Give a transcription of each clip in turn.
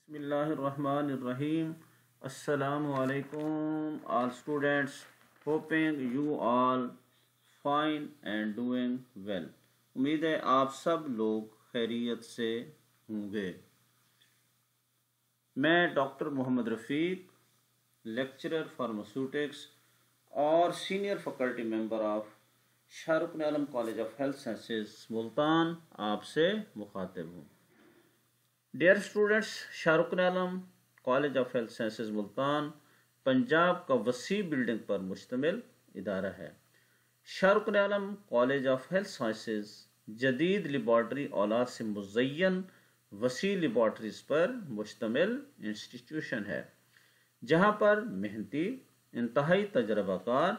Bismillahirrahmanirrahim. Assalamu alaikum all students. Hoping you all fine and doing well. उम्मीद है आप सब लोग खैरियत से होंगे। मैं doctor Mohammad Rafiq, lecturer pharmaceutics और senior faculty member of Shahrukh Alam college of health sciences Multan आपसे मुखातिब हूँ। Dear students, Shahrukh Alam college of health sciences Multan Punjab का वसी बिल्डिंग पर मुश्तमिल इदारा है। Shahrukh Alam college of health sciences जदीद लेबॉर्ट्री औलाद से मुज़य्यन वसी लेबॉर्ट्रीज पर मुश्तमिल इंस्टीट्यूशन है, जहाँ पर मेहनती, इंतहाई तजर्बाकार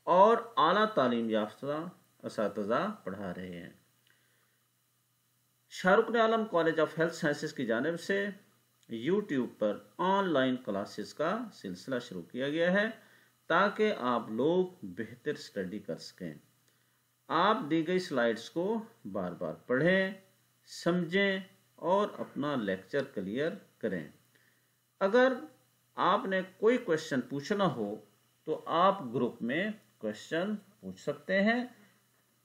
और आला तालीम याफ्ता असातिज़ा पढ़ा रहे हैं। Shahrukh Alam college of health sciences की जानिब से यूट्यूब पर ऑनलाइन क्लासेस का सिलसिला शुरू किया गया है ताकि आप लोग बेहतर स्टडी कर सकें। आप दी गई स्लाइड्स को बार बार पढ़ें, समझें और अपना लेक्चर क्लियर करें। अगर आपने कोई क्वेश्चन पूछना हो तो आप ग्रुप में क्वेश्चन पूछ सकते हैं।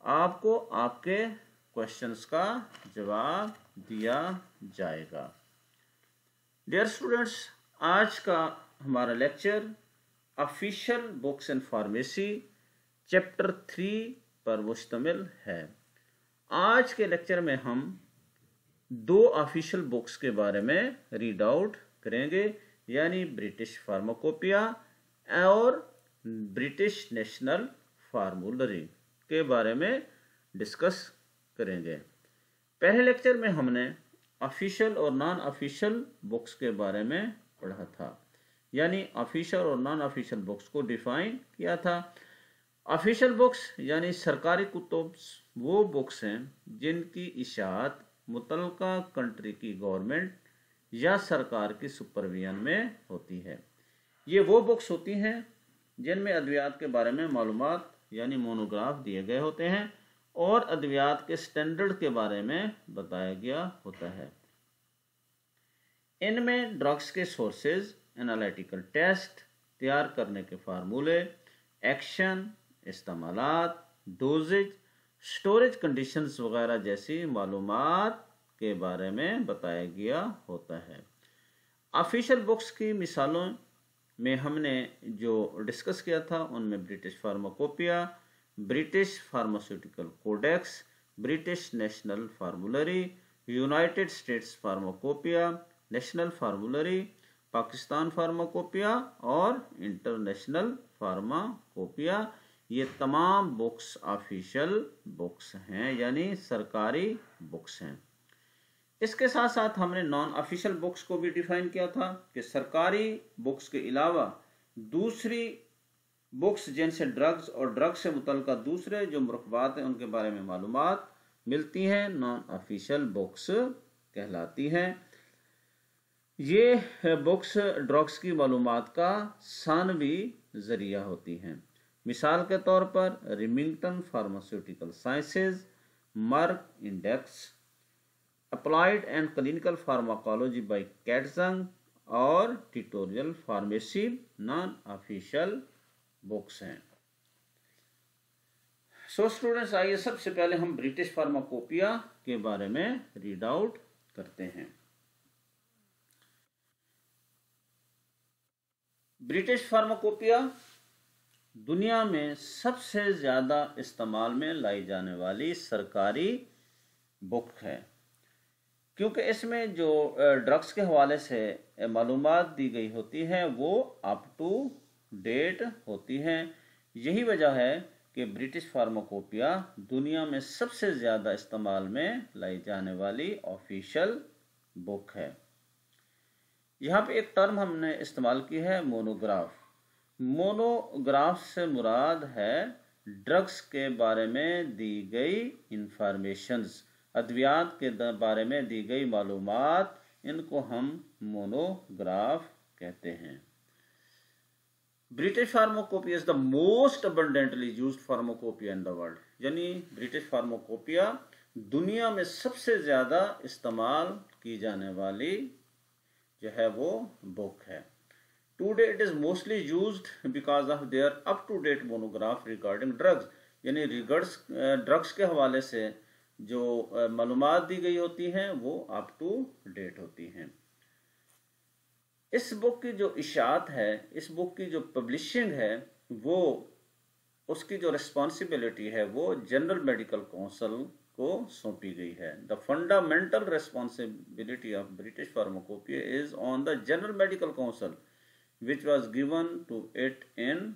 आपको आपके क्वेश्चंस का जवाब दिया जाएगा। डियर स्टूडेंट्स, आज का हमारा lecture official books in pharmacy chapter 3 पर मुश्तमिल है। आज के लेक्चर में हम 2 ऑफिशियल बुक्स के बारे में रीड आउट करेंगे, यानी ब्रिटिश फार्माकोपिया और ब्रिटिश नेशनल फार्मूलरी के बारे में डिस्कस करेंगे। पहले लेक्चर में हमने ऑफिशियल और नॉन ऑफिशियल बुक्स के बारे में पढ़ा था, यानी ऑफिशियल और नॉन ऑफिशियल बुक्स को डिफाइन किया था। ऑफिशियल बुक्स यानी सरकारी कुतुब वो बुक्स हैं जिनकी इशाअत मुतल्लिका कंट्री की गवर्नमेंट या सरकार की सुपरविजन में होती है। ये वो बुक्स होती हैं जिनमें अद्वियात के बारे में मालूमात यानी मोनोग्राफ दिए गए होते हैं और अद्वियात के स्टैंडर्ड के बारे में बताया गया होता है। इनमें ड्रग्स के सोर्सेज, एनालिटिकल टेस्ट, तैयार करने के फार्मूले, एक्शन, इस्तेमालात, डोजेज, स्टोरेज कंडीशंस वगैरह जैसी मालूमात के बारे में बताया गया होता है। ऑफिशियल बुक्स की मिसालों में हमने जो डिस्कस किया था उनमें British pharmacopoeia, British pharmaceutical codex, British national formulary, United States pharmacopoeia, national formulary, Pakistan pharmacopoeia और इंटरनेशनल फार्माकोपिया, ये तमाम बुक्स ऑफिशियल बुक्स हैं, यानी सरकारी बुक्स हैं। इसके साथ साथ हमने नॉन ऑफिशियल बुक्स को भी डिफाइन किया था कि सरकारी बुक्स के अलावा दूसरी बुक्स जिनसे ड्रग्स और ड्रग्स से मुतल्लिका दूसरे जो मुरकबात हैं उनके बारे में मालूमात मिलती हैं, नॉन ऑफिशियल बुक्स कहलाती हैं। ये बुक्स ड्रग्स की मालूमात का सानवी जरिया होती हैं। मिसाल के तौर पर Remington pharmaceutical sciences, Merck index, applied and clinical pharmacology by Katzung और tutorial pharmacy non official books हैं। सो स्टूडेंट्स, आइए सबसे पहले हम ब्रिटिश फार्माकोपिया के बारे में रीड आउट करते हैं। ब्रिटिश फार्माकोपिया दुनिया में सबसे ज्यादा इस्तेमाल में लाई जाने वाली सरकारी बुक है, क्योंकि इसमें जो ड्रग्स के हवाले से मालूमात दी गई होती है वो अप टू डेट होती हैं। यही वजह है कि ब्रिटिश फार्माकोपिया दुनिया में सबसे ज़्यादा इस्तेमाल में लाई जाने वाली ऑफिशियल बुक है। यहाँ पे एक टर्म हमने इस्तेमाल की है, मोनोग्राफ। मोनोग्राफ से मुराद है ड्रग्स के बारे में दी गई इंफॉर्मेशंस, अद्वियात के बारे में दी गई मालूमात, इनको हम मोनोग्राफ कहते हैं। British pharmacopoeia is the most abundantly used pharmacopoeia in the world, यानी ब्रिटिश फार्माकोपिया दुनिया में सबसे ज्यादा इस्तेमाल की जाने वाली जो है वो बुक है। Today it is mostly used because of their up to date monograph regarding drugs, यानी ड्रग्स के हवाले से जो मालूमात दी गई होती हैं वो अप टू डेट होती हैं। इस बुक की जो इशात है, इस बुक की जो पब्लिशिंग है, वो उसकी जो रिस्पॉन्सिबिलिटी है वो जनरल मेडिकल काउंसिल को सौंपी गई है। The fundamental responsibility of British pharmacopoeia is on the general medical council which was given to it in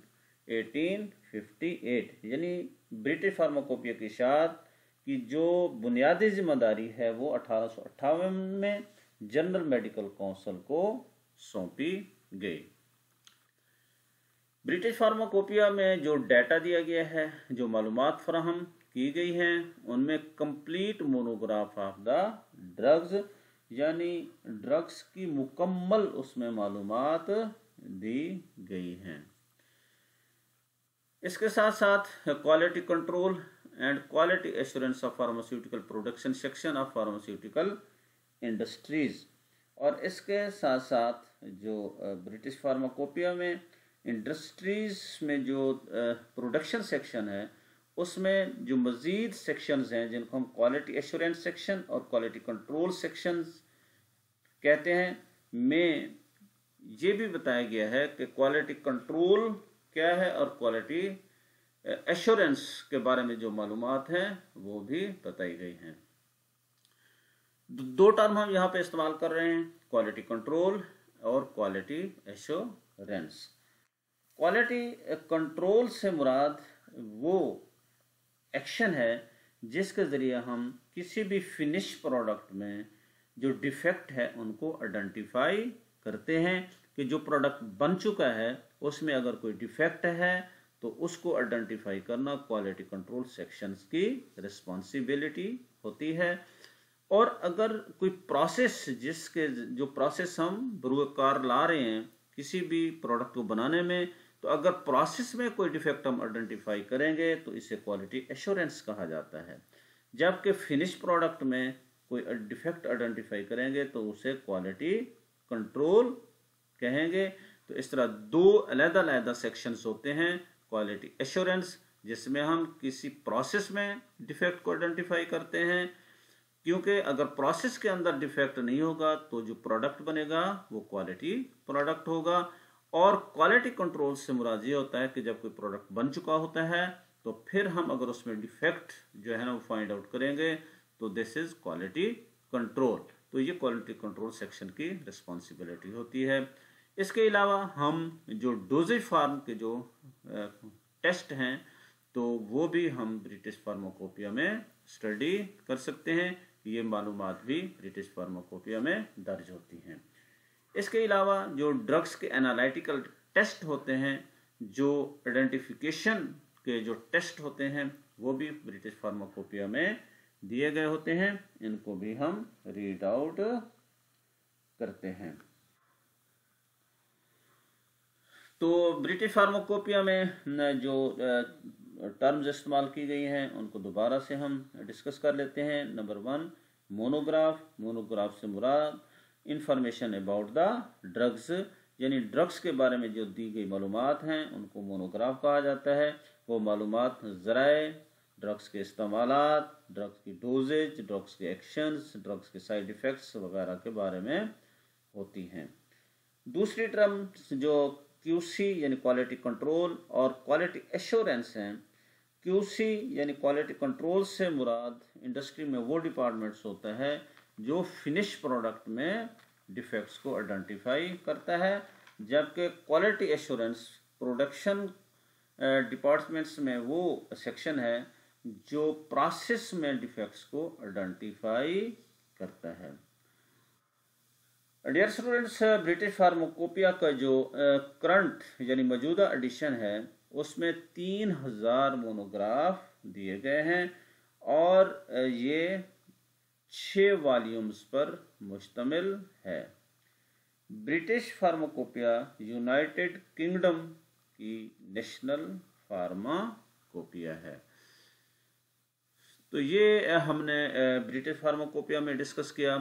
1858, यानी ब्रिटिश फार्माकोपिया की इशात की जो बुनियादी जिम्मेदारी है वो 1858 में जनरल मेडिकल काउंसिल को सौंपी गई। ब्रिटिश फार्माकोपिया में जो डाटा दिया गया है, जो मालूमात फराहम की गई हैं, उनमें complete monograph of the drugs, यानी ड्रग्स की मुकम्मल उसमें मालूमात दी गई हैं। इसके साथ साथ quality control and quality assurance of pharmaceutical production section of pharmaceutical industries, और इसके साथ साथ जो ब्रिटिश फार्माकोपिया में इंडस्ट्रीज में जो प्रोडक्शन सेक्शन है, उसमें जो मज़ीद सेक्शंस हैं जिनको हम क्वालिटी एश्योरेंस सेक्शन और क्वालिटी कंट्रोल सेक्शंस कहते हैं, में ये भी बताया गया है कि क्वालिटी कंट्रोल क्या है और क्वालिटी एश्योरेंस के बारे में जो मालूमात हैं वो भी बताई गई हैं। दो टर्म हम यहाँ पे इस्तेमाल कर रहे हैं, क्वालिटी कंट्रोल और क्वालिटी एश्योरेंस। क्वालिटी कंट्रोल से मुराद वो एक्शन है जिसके ज़रिए हम किसी भी फिनिश प्रोडक्ट में जो डिफेक्ट है उनको आइडेंटिफाई करते हैं कि जो प्रोडक्ट बन चुका है उसमें अगर कोई डिफेक्ट है तो उसको आइडेंटिफाई करना क्वालिटी कंट्रोल सेक्शंस की रिस्पॉन्सिबिलिटी होती है। और अगर कोई प्रोसेस, जिसके जो प्रोसेस हम बरूकार ला रहे हैं किसी भी प्रोडक्ट को बनाने में, तो अगर प्रोसेस में कोई डिफेक्ट हम आइडेंटिफाई करेंगे तो इसे क्वालिटी एश्योरेंस कहा जाता है। जबकि फिनिश प्रोडक्ट में कोई डिफेक्ट आइडेंटिफाई करेंगे तो उसे क्वालिटी कंट्रोल कहेंगे। तो इस तरह दो अलग-अलग सेक्शंस होते हैं, क्वालिटी एश्योरेंस जिसमें हम किसी प्रोसेस में डिफेक्ट को आइडेंटिफाई करते हैं, क्योंकि अगर प्रोसेस के अंदर डिफेक्ट नहीं होगा तो जो प्रोडक्ट बनेगा वो क्वालिटी प्रोडक्ट होगा। और क्वालिटी कंट्रोल से मुराद ये होता है कि जब कोई प्रोडक्ट बन चुका होता है तो फिर हम अगर उसमें डिफेक्ट जो है ना वो फाइंड आउट करेंगे तो दिस इज क्वालिटी कंट्रोल। तो ये क्वालिटी कंट्रोल सेक्शन की रिस्पॉन्सिबिलिटी होती है। इसके अलावा हम जो डोजेज फार्म के जो टेस्ट हैं तो वो भी हम ब्रिटिश फार्माकोपिया में स्टडी कर सकते हैं। ये मालूमात भी ब्रिटिश फार्माकोपिया में दर्ज होती हैं। इसके अलावा जो ड्रग्स के एनालिटिकल टेस्ट होते हैं, जो आइडेंटिफिकेशन के जो टेस्ट होते हैं, वो भी ब्रिटिश फार्माकोपिया में दिए गए होते हैं। इनको भी हम रीड आउट करते हैं। तो ब्रिटिश फार्माकोपिया में जो टर्म्स इस्तेमाल की गई हैं उनको दोबारा से हम डिस्कस कर लेते हैं। Number 1 monograph. मोनोग्राफ से मुराद इंफॉर्मेशन अबाउट द ड्रग्स, यानी ड्रग्स के बारे में जो दी गई मालूमात हैं उनको मोनोग्राफ कहा जाता है। वो मालूमात ज़राए, ड्रग्स के इस्तेमालात, ड्रग्स की डोजेज, ड्रग्स के एक्शंस, ड्रग्स के साइड इफ़ेक्ट्स वगैरह के बारे में होती हैं। दूसरी टर्म जो QC यानी क्वालिटी कंट्रोल और क्वालिटी एश्योरेंस हैं। QC यानी क्वालिटी कंट्रोल से मुराद इंडस्ट्री में वो डिपार्टमेंट्स होता है जो फिनिश प्रोडक्ट में डिफेक्ट्स को आइडेंटिफाई करता है, जबकि क्वालिटी एश्योरेंस प्रोडक्शन डिपार्टमेंट्स में वो सेक्शन है जो प्रोसेस में डिफेक्ट्स को आइडेंटिफाई करता है। डियर स्टूडेंट्स, ब्रिटिश फार्माकोपिया का जो करंट यानी मौजूदा एडिशन है उसमें 3000 मोनोग्राफ दिए गए हैं और ये 6 वॉल्यूम्स पर मुश्तमिल है। ब्रिटिश फार्माकोपिया यूनाइटेड किंगडम की नेशनल फार्माकोपिया है। तो ये हमने ब्रिटिश फार्माकोपिया में डिस्कस किया।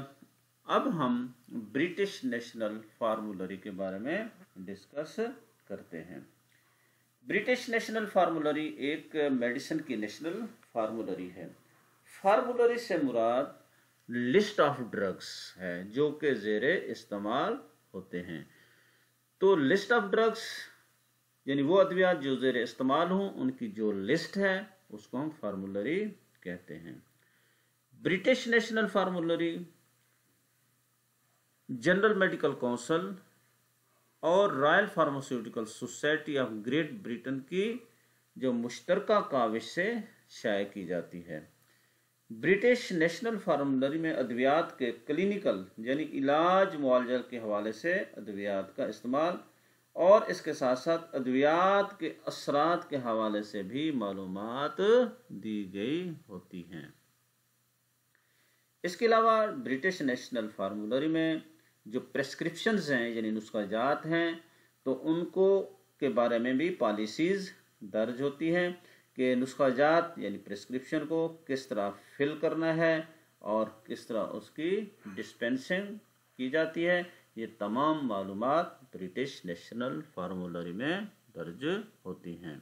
اب ہم برٹش نیشنل فارمولری کے بارے میں ڈسکس کرتے ہیں۔ برٹش نیشنل فارمولری ایک میڈیسن کی نیشنل فارمولری ہے۔ فارمولری سے مراد لسٹ آف ڈرگس ہے جو کہ زیر استعمال ہوتے ہیں۔ تو لسٹ آف ڈرگس یعنی وہ ادویات جو زیر استعمال ہوں ان کی جو لسٹ ہے اس کو ہم فارمولری کہتے ہیں۔ British National Formulary General Medical Council اور Royal Pharmaceutical Society of Great Britain کی جو مشترکہ کاوش سے شائع کی جاتی ہے۔ برٹش نیشنل فارمولری میں ادویات کے کلینیکل یعنی علاج معالجہ کے حوالے سے ادویات کا استعمال اور اس کے ساتھ ساتھ ادویات کے اثرات کے حوالے سے بھی معلومات دی گئی ہوتی ہیں۔ اس کے علاوہ برٹش نیشنل فارمولری میں جو پریسکرپشنز ہیں یعنی نسخہ جات ہیں تو ان کو کے بارے میں بھی پالیسیز درج ہوتی ہیں کہ نسخہ جات یعنی پریسکرپشن کو کس طرح فل کرنا ہے اور کس طرح اس کی ڈسپینسنگ کی جاتی ہے۔ یہ تمام معلومات برٹش نیشنل فارمولری میں درج ہوتی ہیں۔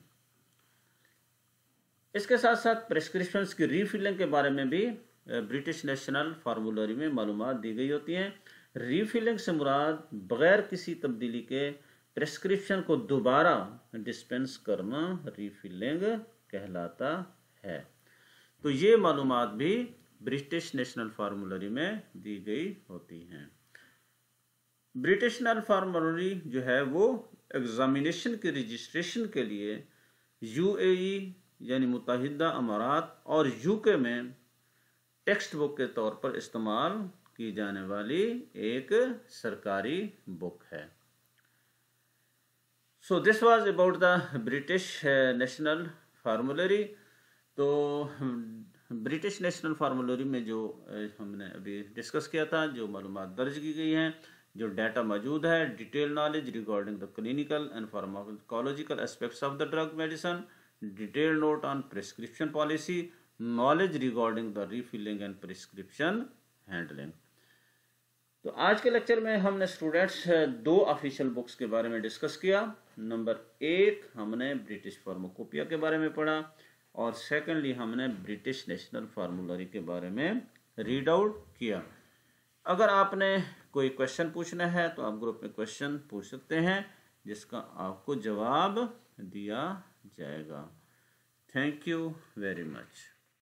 اس کے ساتھ ساتھ پریسکرپشنز کی ری فلنگ کے بارے میں بھی برٹش نیشنل فارمولری میں معلومات دی گئی ہوتی ہیں۔ ری فلنگ سے مراد بغیر کسی تبدیلی کے پریسکرپشن کو دوبارہ ڈسپینس کرنا ری فلنگ کہلاتا ہے۔ تو یہ معلومات بھی برٹش نیشنل فارمولری میں دی گئی ہوتی ہیں۔ برٹش نیشنل فارمولری جو ہے وہ ایگزامینیشن کی رجسٹریشن کے لیے یو اے ای یعنی متحدہ امارات اور یو کے میں ٹیکسٹ بک کے طور پر استعمال کی جانے والی ایک سرکاری بک ہے۔ So this was about the British National Formulary. تو برٹش نیشنل فارمولری میں جو ہم نے ابھی ڈسکس کیا تھا، جو معلومات درج کی گئی ہیں، جو ڈیٹا موجود ہے، detail knowledge regarding the clinical and pharmacological aspects of the drug medicine, detail note on prescription policy, knowledge regarding the refilling and prescription handling. تو آج کے لیکچر میں ہم نے اسٹوڈینٹس دو آفیشیل بکس کے بارے میں ڈسکس کیا۔ نمبر 1 ہم نے برٹش فارماکوپیا کے بارے میں پڑھا اور سیکنڈلی ہم نے برٹش نیشنل فارمولری کے بارے میں ریڈ آؤٹ کیا۔ اگر آپ نے کوئی کوشچن پوچھنا ہے تو آپ گروپ میں کوشچن پوچھ سکتے ہیں جس کا آپ کو جواب دیا جائے گا۔ Thank you very much.